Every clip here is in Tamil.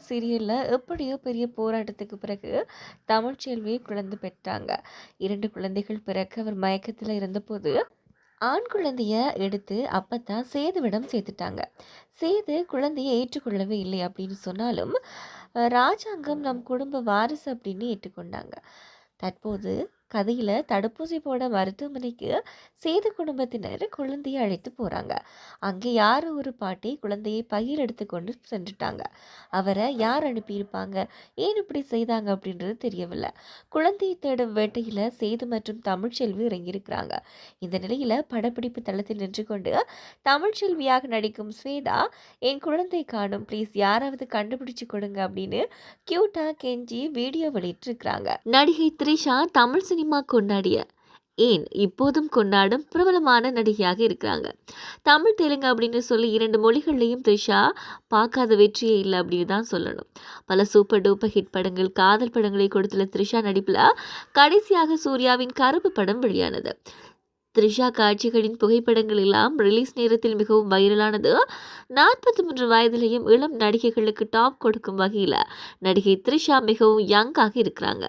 மகள் சீரியல்ல எப்படியோ பெரிய போராட்டத்துக்கு பிறகு தமிழ்ச்செல்வி குழந்தை பெற்றாங்க. 2 குழந்தைகள் பிறக்க அவர் மயக்கத்துல இருந்தபோது, ஆண் குழந்தைய எடுத்து அப்பத்தா சேதுவிடம் சேர்த்துட்டாங்க. சேது குழந்தைய ஏற்றுக்கொள்ளவே இல்லை அப்படின்னு சொன்னாலும், ராஜாங்கம் நம் குடும்ப வாரிசு அப்படின்னு ஏற்றுக்கொண்டாங்க. தற்போது கதையில தடுப்பூசி போட மருத்துவமனைக்கு சேது குடும்பத்தினர் குழந்தையை அழைத்து போறாங்க. அங்கே யாரோ ஒரு பாட்டி குழந்தையை பையில் எடுத்துக்கொண்டு சென்றுட்டாங்க. அவரை யார் அனுப்பியிருப்பாங்க, ஏன் இப்படி செய்தாங்க அப்படின்றது தெரியவில்லை. குழந்தையை தேடும் வேட்டையில சேது மற்றும் தமிழ்ச்செல்வி இறங்கியிருக்கிறாங்க. இந்த நிலையில படப்பிடிப்பு தளத்தில் நின்று கொண்டு தமிழ்ச்செல்வியாக நடிக்கும் ஸ்வேதா, என் குழந்தை காணும், ப்ளீஸ் யாராவது கண்டுபிடிச்சு கொடுங்க அப்படின்னு கியூட்டா கெஞ்சி வீடியோ வெளியிட்டிருக்கிறாங்க. நடிகை த்ரிஷா தமிழ் சினிமா கொண்டாடிய, ஏன் இப்போதும் கொண்டாடும் பிரபலமான நடிகையாக இருக்கிறாங்க. தமிழ் தெலுங்கு அப்படின்னு சொல்லி 2 மொழிகள்லையும் த்ரிஷா பார்க்காத வெற்றியே இல்லை அப்படின்னு தான் சொல்லணும். பல சூப்பர் டூப்பர் ஹிட் படங்கள், காதல் படங்களை கொடுத்துள்ள த்ரிஷா நடிப்பில் கடைசியாக சூர்யாவின் கருப்பு படம் வெளியானது. த்ரிஷா காட்சிகளின் புகைப்படங்கள் எல்லாம் ரிலீஸ் நேரத்தில் மிகவும் வைரலானது. 43 வயதிலேயும் இளம் நடிகைகளுக்கு டாப் கொடுக்கும் வகையில் நடிகை த்ரிஷா மிகவும் யங்காக இருக்கிறாங்க.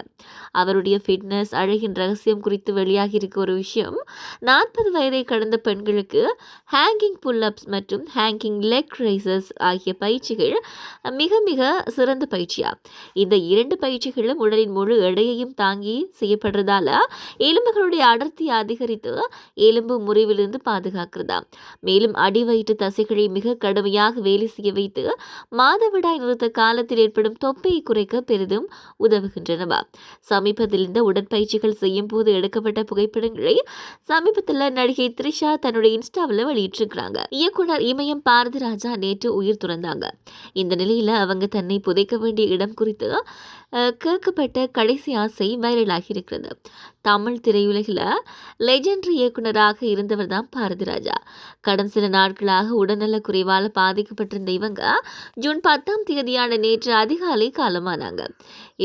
அவருடைய ஃபிட்னஸ், அழகின் ரகசியம் குறித்து வெளியாகி இருக்க ஒரு விஷயம், 40 வயதை கடந்த பெண்களுக்கு ஹேங்கிங் புல்-அப்ஸ் மற்றும் ஹேங்கிங் லெக் ரைசஸ் ஆகிய பயிற்சிகள் மிக மிக சிறந்த பயிற்சியா. இந்த 2 பயிற்சிகளும் உடலின் முழு எடையையும் தாங்கி செய்யப்படுறதால எலும்புகளுடைய அடர்த்தி அதிகரித்து எலும்பு முறிவிலிருந்து பாதுகாக்கிறதா. மேலும் அடிவயிற்று தசைகளை மிக கடுமையாக வேலை செய்ய வைத்து மாதவிடாய் நிறுத்த காலத்தில் ஏற்படும் தொப்பையை குறைக்க பெரிதும் உதவுகின்றனவா. சமீபத்தில் இந்த உடற்பயிற்சிகள் செய்யும் போது எடுக்கப்பட்ட புகைப்படங்களை சமீபத்தில் நடிகை த்ரிஷா தன்னுடைய இன்ஸ்டாவில் வெளியிட்டிருக்கிறாங்க. இயக்குனர் இமயம் பாரதிராஜா நேற்று உயிர் துறந்தாங்க. இந்த நிலையில அவங்க தன்னை புதைக்க வேண்டிய இடம் குறித்து கேட்கப்பட்ட கடைசி ஆசை வைரலாகி இருக்கிறது. தமிழ் திரையுலகில் லெஜெண்டரி இயக்குனராக இருந்தவர் தான் பாரதிராஜா. கடந்த சில நாட்களாக உடல்நல குறைவால் பாதிக்கப்பட்டிருந்த இவங்க ஜூன் 10ஆம் தேதியான நேற்று அதிகாலை காலமானாங்க.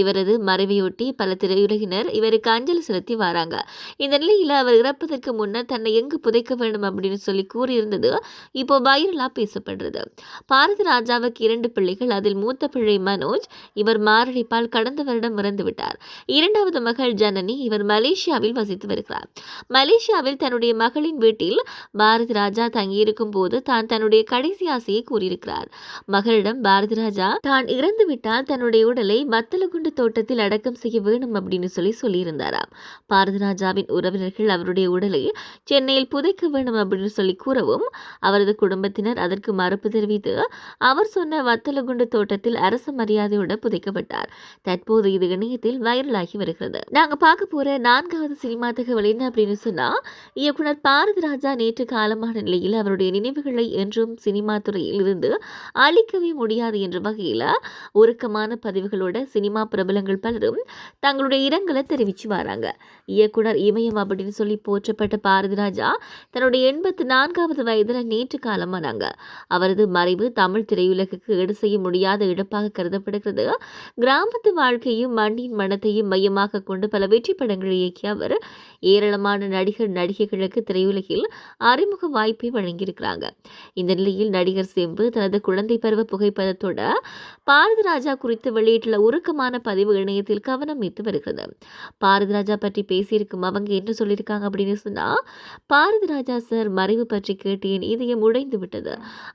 இவரது மறைவையொட்டி பல திரையுலகினர் இவருக்கு அஞ்சலி செலுத்தி வராங்க. இந்த நிலையில் அவர் இறப்பதற்கு முன்னர் தன்னை எங்கு புதைக்க வேண்டும் அப்படின்னு சொல்லி கூறியிருந்தது இப்போ வைரலா பேசப்படுறது. பாரதிராஜாவுக்கு 2 பிள்ளைகள். அதில் மூத்த பிள்ளை மனோஜ். இவர் மாரடைப்பால் கடந்த வருடம் இறந்துவிட்டார். 2வது மகள் ஜனனி. இவர் மலேசியாவில் வசித்து வருகிறார். மலேசியாவில் தன்னுடைய மகளின் வீட்டில் பாரதிராஜா தங்கியிருக்கும் போது தான் தன்னுடைய கடைசி ஆசையை கூறியிருக்கிறார். மகளிடம் பாரதிராஜா தான் இறந்துவிட்டால் தன்னுடைய உடலை வத்தலகுண்டு தோட்டத்தில் அடக்கம் செய்ய வேண்டும் அப்படின்னு சொல்லியிருந்தாராம். பாரதிராஜாவின் உறவினர்கள் அவருடைய உடலை சென்னையில் புதைக்க வேண்டும் அப்படின்னு சொல்லி கூறவும் அவரது குடும்பத்தினர் அதற்கு மறுப்பு தெரிவித்து அவர் சொன்ன வத்தலகுண்டு தோட்டத்தில் அரச மரியாதையோடு புதைக்கப்பட்டார். தற்போது இது இணையத்தில் வைரலாகி வருகிறது. நாங்க பார்க்க போற 4வது சினிமா தகவல் என்ன அப்படின்னு சொன்னா, இயக்குனர் பாரதிராஜா நேற்று காலமான நிலையில் அவருடைய நினைவுகளை என்றும் சினிமா துறையில் இருந்து அழிக்கவே முடியாது என்ற வகையில் உருக்கமான பதிவுகளோட சினிமா பிரபலங்கள் பலரும் தங்களுடைய இரங்கலை தெரிவிச்சு வராங்க. இயக்குனர் இமயம் அப்படின்னு சொல்லி போற்றப்பட்ட பாரதிராஜா தன்னுடைய 84வது வயதில் நேற்று காலமானாங்க. அவரது மறைவு தமிழ் திரையுலகுக்கு ஈடு செய்ய முடியாத இழப்பாக கருதப்படுகிறது. கிராமத்து வாழ்க்கையும் மண்ணின் மனத்தையும் மையமாக கொண்டு பல வெற்றி படங்களை இயக்கிய அவர் ஏராளமான நடிகர் நடிகைகளுக்கு திரையுலகில் அறிமுக வாய்ப்பை வழங்கியிருக்கிறாங்க. இந்த நிலையில் நடிகர் செம்பு தனது குழந்தை பருவ புகைப்படத்தோட பாரதிராஜா குறித்து வெளியிட்டுள்ள உருக்கமான பதிவு இணையத்தில் கவனம் ஈர்த்து வருகிறது. பாரதிராஜா பற்றி பேசியிருக்கும் அவங்க என்ன சொல்லியிருக்காங்க அப்படின்னு சொன்னா, பாரதிராஜா சார் மறைவு பற்றி கேட்டு என் இதயம் உடைந்து விட்டது.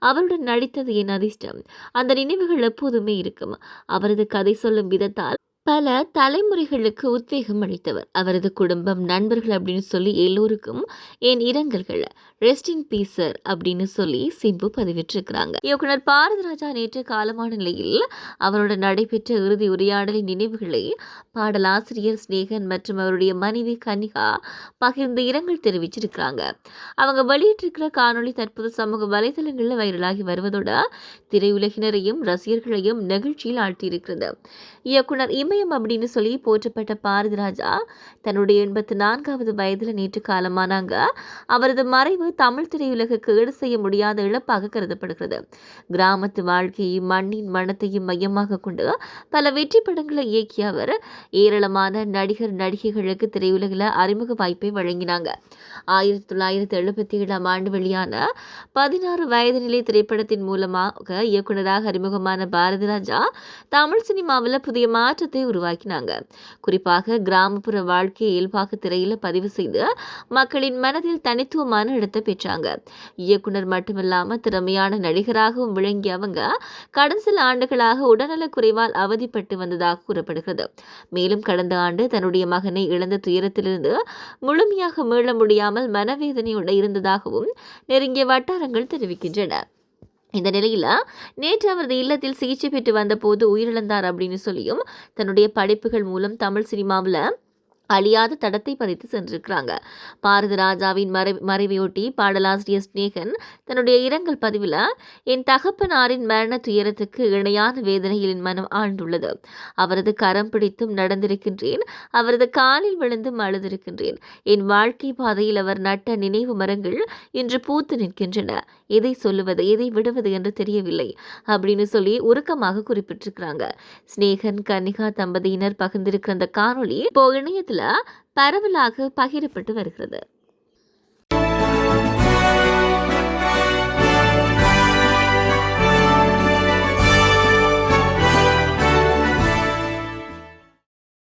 அவருடன் நடித்தது என் அதிர்ஷ்டம். அந்த நினைவுகள் எப்போதுமே இருக்கும். அவரது கதை சொல்லும் விதத்தால் பல தலைமுறைகளுக்கு உத்வேகம் அளித்தவர். அவரது குடும்பம், நண்பர்கள் அப்படின்னு சொல்லி எல்லோருக்கும் என் இரங்கல்கள், ரெஸ்ட் இன் பீஸ் சார் அப்படின்னு சொல்லி சிம்பு பதிவிட்டிருக்கிறாங்க. இயக்குனர் பாரதிராஜா நேற்று காலமான நிலையில் அவரோட நடைபெற்ற இறுதி உரையாடலின் நினைவுகளை பாடலாசிரியர் ஸ்நேகன் மற்றும் அவருடைய மனைவி கன்னிகா பகிர்ந்து இரங்கல் தெரிவிச்சிருக்கிறாங்க. அவங்க வெளியிட்டிருக்கிற காணொலி தற்போது சமூக வலைதளங்களில் வைரலாகி வருவதோட திரையுலகினரையும் ரசிகர்களையும் நெகிழ்ச்சியில் ஆழ்த்தியிருக்கிறது. இயக்குனர் இமயம் அப்படின்னு சொல்லி போற்றப்பட்ட பாரதி ராஜா தன்னுடைய 84வது வயதில் நேற்று காலமானாங்க. அவரது மறைவு தமிழ் திரையுலகுக்கு ஈடு செய்ய முடியாத இழப்பாக கருதப்படுகிறது. கிராமத்து வாழ்க்கையையும் மண்ணின் மனத்தையும் மையமாக கொண்டு பல வெற்றி படங்களை இயக்கிய அவர் ஏராளமான நடிகர் நடிகைகளுக்கு திரையுலகில் அறிமுக வாய்ப்பை வழங்கினாங்க. 1977ஆம் ஆண்டு வெளியான 16 வயது நிலை திரைப்படத்தின் மூலமாக இயக்குநராக அறிமுகமான பாரதி ராஜா தமிழ் சினிமாவில் புதிய மாற்றத்தை உருவாக்கினாங்க. குறிப்பாக கிராமப்புற வாழ்க்கையை இயல்பாக திரையில பதிவு செய்து மக்களின் மனதில் தனித்துவமான இடத்தை பெற்றாங்க. இயக்குனர் மட்டுமில்லாம திறமையான நடிகராகவும் விளங்கிய அவங்க கடந்த சில ஆண்டுகளாக உடல்நலக் குறைவால் அவதிப்பட்டு வந்ததாக கூறப்படுகிறது. மேலும் கடந்த ஆண்டு தன்னுடைய மகனை இழந்த துயரத்திலிருந்து முழுமையாக மீள முடியாமல் மனவேதனையோடு இருந்ததாகவும் நெருங்கிய வட்டாரங்கள் தெரிவிக்கின்றன. இந்த நிலையில நேற்று அவரது இல்லத்தில் சிகிச்சை பெற்று வந்த போது உயிரிழந்தார் அப்படின்னு சொல்லியும் தன்னுடைய படைப்புகள் மூலம் தமிழ் சினிமாவில் அழியாத தடத்தை பதித்து சென்றிருக்கிறாங்க. பாரதி ராஜாவின் மறைவையொட்டி பாடலாசிரியர் ஸ்நேகன் தன்னுடைய இரங்கல் பதிவில் என் தகப்பனாரின் மரண துயரத்துக்கு இணையான வேதனையில் என் மனம் ஆழ்ந்துள்ளது. அவரது கரம் பிடித்தும் நடந்திருக்கின்றேன். அவரது காலில் விழுந்தும் அழுதிருக்கின்றேன். என் வாழ்க்கை பாதையில் அவர் நட்ட நினைவு மரங்கள் இன்று பூத்து நிற்கின்றன. எதை சொல்லுவது எதை விடுவது என்று தெரியவில்லை அப்படின்னு சொல்லி உருக்கமாக குறிப்பிட்டிருக்கிறாங்க. ஸ்நேகன் கன்னிகா தம்பதியினர் பகிர்ந்திருக்கிற அந்த காணொளி இப்போ இணையத்தில் பரவலாக பகிரப்பட்டு வருகிறது.